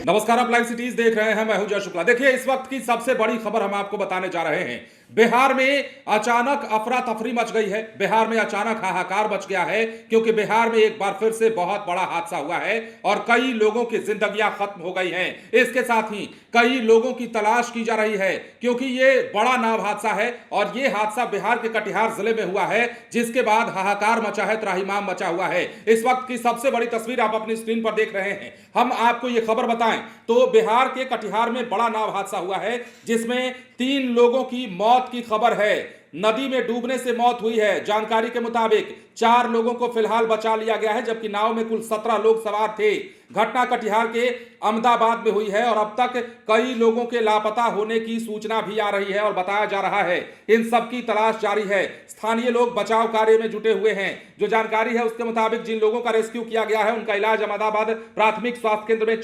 नमस्कार, आप live cities देख रहे हैं। मैं हूं जय शुक्ला। देखिए, इस वक्त की सबसे बड़ी खबर हम आपको बताने जा रहे हैं। बिहार में अचानक अफरा तफरी मच गई है। बिहार में अचानक हाहाकार मच गया है क्योंकि बिहार में एक बार फिर से बहुत बड़ा हादसा हुआ है और कई लोगों की जिंदगियां खत्म हो गई हैं। इसके साथ ही कई लोगों की तलाश की जा रही है क्योंकि ये बड़ा नाव हादसा है और ये हादसा बिहार के कटिहार जिले में हुआ है, जिसके बाद हाहाकार मचा है, त्राहिमाम मचा हुआ है। इस वक्त की सबसे बड़ी तस्वीर आप अपनी स्क्रीन पर देख रहे हैं। हम आपको ये खबर बताएं तो बिहार के कटिहार में बड़ा नाव हादसा हुआ है जिसमें 3 लोगों की मौत की खबर है। नदी में डूबने से मौत हुई है। जानकारी के मुताबिक 4 लोगों को फिलहाल बचा लिया गया है, जबकि नाव में कुल 17 लोग सवार थे। घटना कटिहार के अहमदाबाद में हुई है और अब तक कई लोगों के लापता होने की सूचना भी आ रही है और बताया जा रहा है इन सब की तलाश जारी है। स्थानीय लोग बचाव कार्य में जुटे हुए हैं। जो जानकारी है उसके मुताबिक जिन लोगों का रेस्क्यू किया गया है उनका इलाज अहमदाबाद प्राथमिक स्वास्थ्य केंद्र में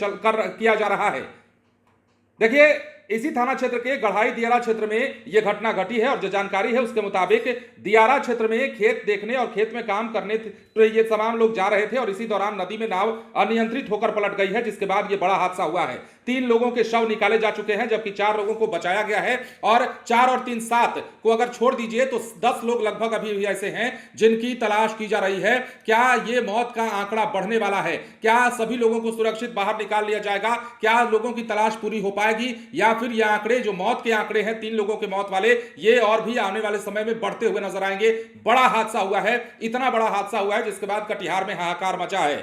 किया जा रहा है। देखिए, इसी थाना क्षेत्र के गढ़ाई दियारा क्षेत्र में यह घटना घटी है और जो जानकारी है उसके मुताबिक दियारा क्षेत्र में खेत देखने और खेत में काम करने तो ये तमाम लोग जा रहे थे और इसी दौरान नदी में नाव अनियंत्रित होकर पलट गई है, जिसके बाद ये बड़ा हादसा हुआ है। 3 लोगों के शव निकाले जा चुके हैं, जबकि 4 लोगों को बचाया गया है और 4 और 3 7 को अगर छोड़ दीजिए तो 10 लोग लगभग अभी भी ऐसे हैं जिनकी तलाश की जा रही है। क्या ये मौत का आंकड़ा बढ़ने वाला है? क्या सभी लोगों को सुरक्षित बाहर निकाल लिया जाएगा? क्या लोगों की तलाश पूरी हो पाएगी या फिर ये आंकड़े जो मौत के आंकड़े हैं 3 लोगों के मौत वाले, ये और भी आने वाले समय में बढ़ते हुए नजर आएंगे? बड़ा हादसा हुआ है, इतना बड़ा हादसा हुआ है जिसके बाद कटिहार में हाहाकार मचा है।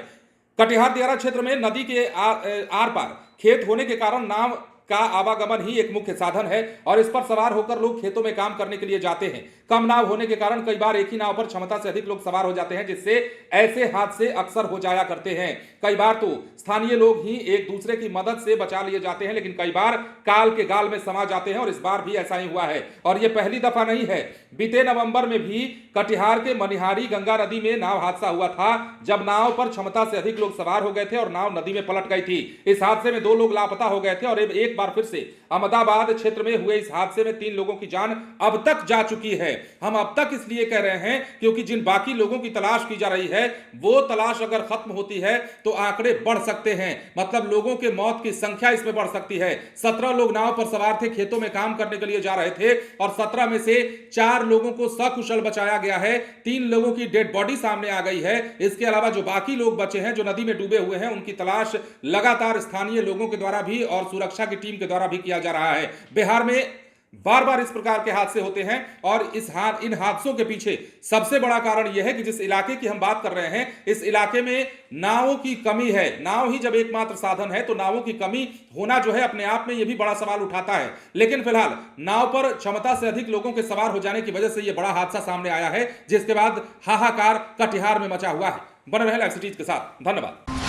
कटिहार दियारा क्षेत्र में नदी के आर पार खेत होने के कारण नाव का आवागमन ही एक मुख्य साधन है और इस पर सवार होकर लोग खेतों में काम करने के लिए जाते हैं। कम नाव होने के कारण कई बार एक ही नाव पर क्षमता से अधिक लोग सवार हो जाते हैं, जिससे ऐसे हादसे अक्सर हो जाया करते हैं। कई बार तो स्थानीय लोग ही एक दूसरे की मदद से बचा लिए जाते हैं, लेकिन कई बार काल के गाल में समा जाते हैं और इस बार भी ऐसा ही हुआ है। और यह पहली दफा नहीं है। बीते नवंबर में भी कटिहार के मनिहारी गंगा नदी में नाव हादसा हुआ था, जब नाव पर क्षमता से अधिक लोग सवार हो गए थे और नाव नदी में पलट गई थी। इस हादसे में 2 लोग लापता हो गए थे और एक बार फिर से अहमदाबाद क्षेत्र में हुए इस हादसे में 3 लोगों की जान अब तक जा चुकी है। हम अब तक इसलिए कह रहे हैं क्योंकि जिन बाकी लोगों की तलाश की जा रही है वो तलाश अगर खत्म होती है तो आंकड़े बढ़ सकते हैं, मतलब लोगों के मौत की संख्या इसमें बढ़ सकती है। 17 लोग नाव पर सवार थे, खेतों में काम करने के लिए जा रहे थे और 17 में से 4 लोगों को सकुशल बचाया गया है। 3 लोगों की डेड बॉडी सामने आ गई है। इसके अलावा जो बाकी लोग बचे हैं जो नदी में डूबे हुए हैं उनकी तलाश लगातार स्थानीय लोगों के द्वारा भी और सुरक्षा की टीम के द्वारा भी किया जा रहा है। बिहार में बार बार इस प्रकार के हादसे होते हैं और इन हादसों के पीछे सबसे बड़ा कारण यह है कि जिस इलाके की हम बात कर रहे हैं इस इलाके में नावों की कमी है। नाव ही जब एकमात्र साधन है तो नावों की कमी होना जो है अपने आप में यह भी बड़ा सवाल उठाता है। लेकिन फिलहाल नाव पर क्षमता से अधिक लोगों के सवार हो जाने की वजह से यह बड़ा हादसा सामने आया है, जिसके बाद हाहाकार कटिहार में मचा हुआ है। बने रहे लाइव सिटीज के साथ। धन्यवाद।